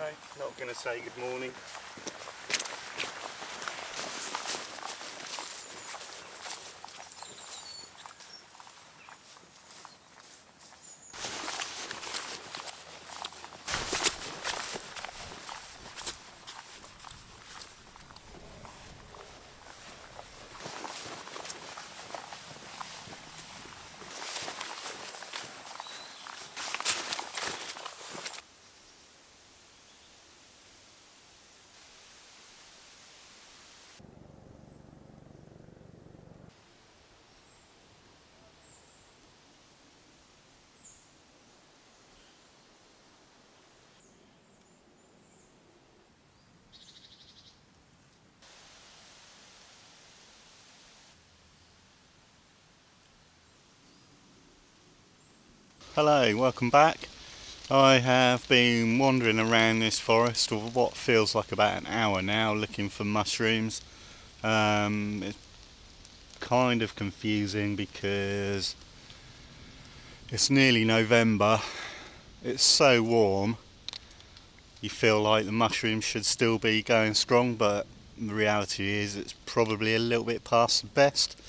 No, not going to say good morning. Hello, welcome back. I have been wandering around this forest for what feels like about an hour now looking for mushrooms. It's kind of confusing because it's nearly November. It's so warm you feel like the mushrooms should still be going strong, but the reality is it's probably a little bit past the best.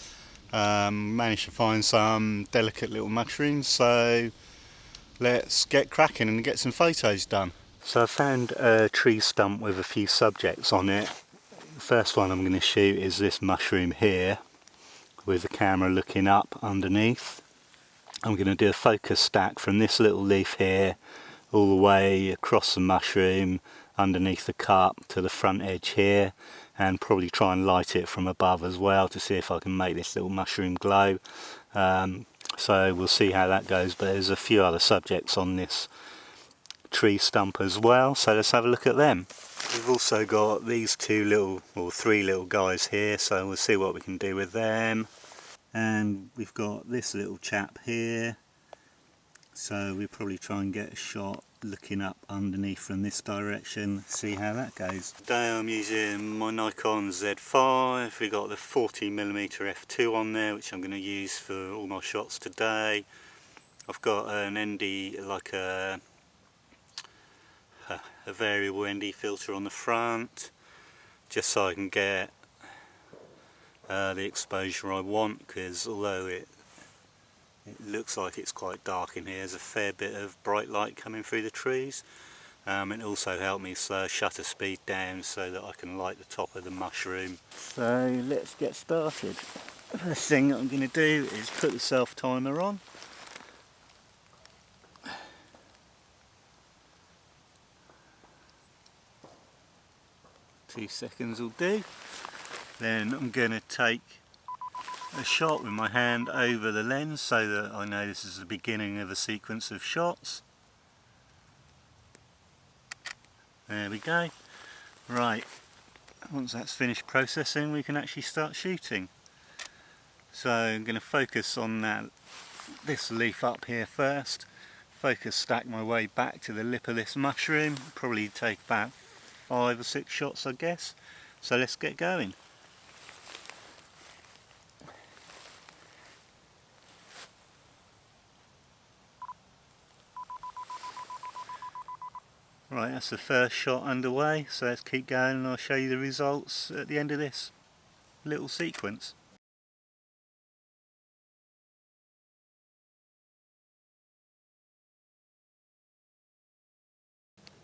Managed to find some delicate little mushrooms, so let's get cracking and get some photos done. So I found a tree stump with a few subjects on it. The first one I'm going to shoot is this mushroom here with the camera looking up underneath. I'm going to do a focus stack from this little leaf here all the way across the mushroom underneath the cup to the front edge here, and probably try and light it from above as well to see if I can make this little mushroom glow. So we'll see how that goes, but there's a few other subjects on this tree stump as well, so let's have a look at them. We've also got these two little, or three little guys here, so we'll see what we can do with them. And we've got this little chap here, so we'll probably try and get a shot looking up underneath from this direction, see how that goes. Today I'm using my Nikon Z5. We've got the 40mm f2 on there, which I'm going to use for all my shots today. I've got an ND, like a variable ND filter on the front, just so I can get the exposure I want, because although it looks like it's quite dark in here, there's a fair bit of bright light coming through the trees. It also helped me slow shutter speed down so that I can light the top of the mushroom. So let's get started. First thing I'm going to do is put the self timer on. Two seconds will do. Then I'm going to take a shot with my hand over the lens so that I know this is the beginning of a sequence of shots. There we go. Right, once that's finished processing we can actually start shooting. So I'm going to focus on this leaf up here first, focus stack my way back to the lip of this mushroom, probably take about 5 or 6 shots I guess. So let's get going. Right, that's the first shot underway, so let's keep going and I'll show you the results at the end of this little sequence.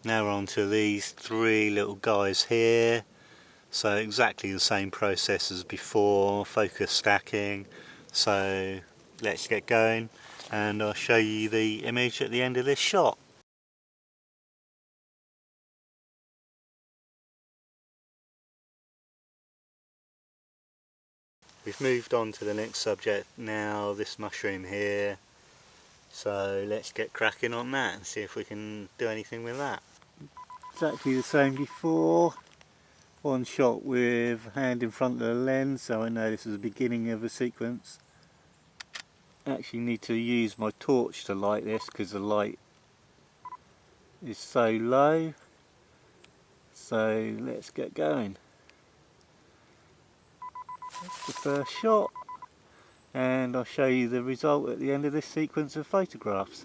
Now we're on to these three little guys here, so exactly the same process as before, focus stacking. So let's get going and I'll show you the image at the end of this shot. We've moved on to the next subject now, this mushroom here, so let's get cracking on that and see if we can do anything with that. Exactly the same before, one shot with hand in front of the lens, so I know this is the beginning of a sequence. Actually need to use my torch to light this because the light is so low, so let's get going. That's the first shot, and I'll show you the result at the end of this sequence of photographs.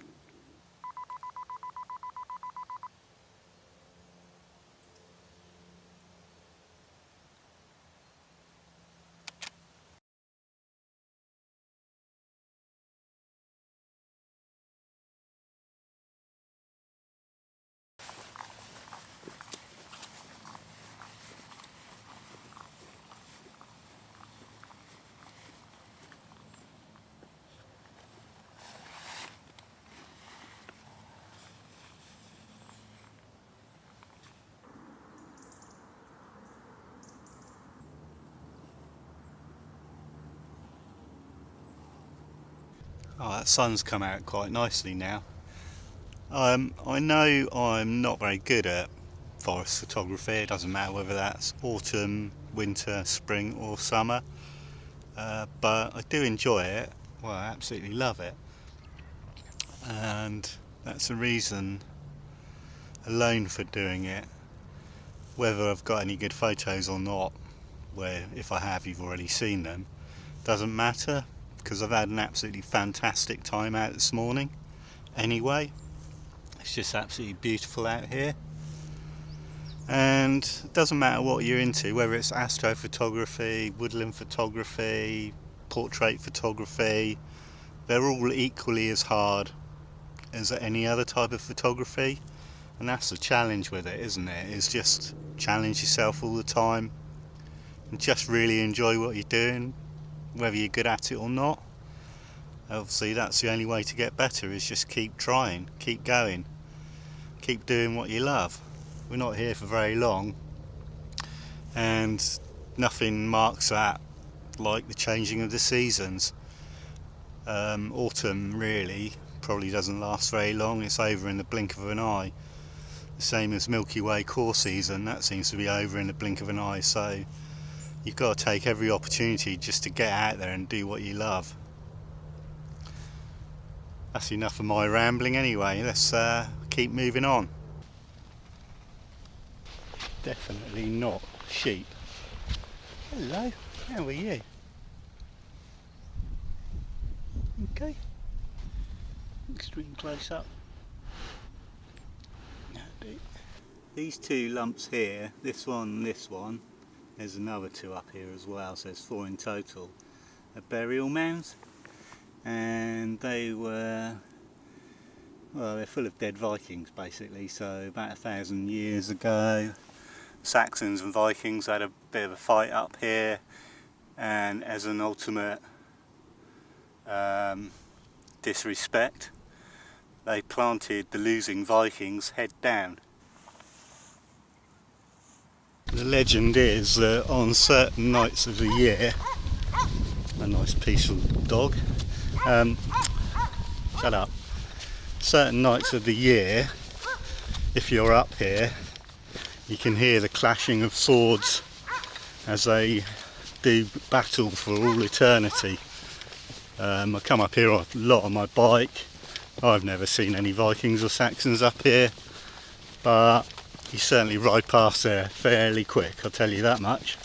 Oh, that sun's come out quite nicely now. I know I'm not very good at forest photography. It doesn't matter whether that's autumn, winter, spring or summer, but I do enjoy it. Well, I absolutely love it, and that's a reason alone for doing it. Whether I've got any good photos or not, where if I have you've already seen them, doesn't matter, because I've had an absolutely fantastic time out this morning anyway. It's just absolutely beautiful out here, and it doesn't matter what you're into, whether it's astrophotography, woodland photography, portrait photography, they're all equally as hard as any other type of photography. And that's the challenge with it, isn't it? It's just challenge yourself all the time and just really enjoy what you're doing, whether you're good at it or not. Obviously that's the only way to get better, is just keep trying, keep going, keep doing what you love. We're not here for very long, and nothing marks that like the changing of the seasons. Autumn really probably doesn't last very long, it's over in the blink of an eye. The same as Milky Way core season, that seems to be over in the blink of an eye, so you've got to take every opportunity just to get out there and do what you love. That's enough of my rambling anyway, let's keep moving on. Definitely not sheep. Hello, how are you? Okay, extreme close up. These two lumps here, this one and this one, there's another two up here as well, so there's 4 in total, are burial mounds, and they were, well, they're full of dead Vikings basically. So about 1,000 years ago, Saxons and Vikings had a bit of a fight up here, and as an ultimate disrespect, they planted the losing Vikings head down. The legend is that on certain nights of the year, a nice peaceful dog, shut up, certain nights of the year, if you're up here, you can hear the clashing of swords as they do battle for all eternity. I come up here a lot on my bike. I've never seen any Vikings or Saxons up here, but you certainly ride past there fairly quick, I'll tell you that much.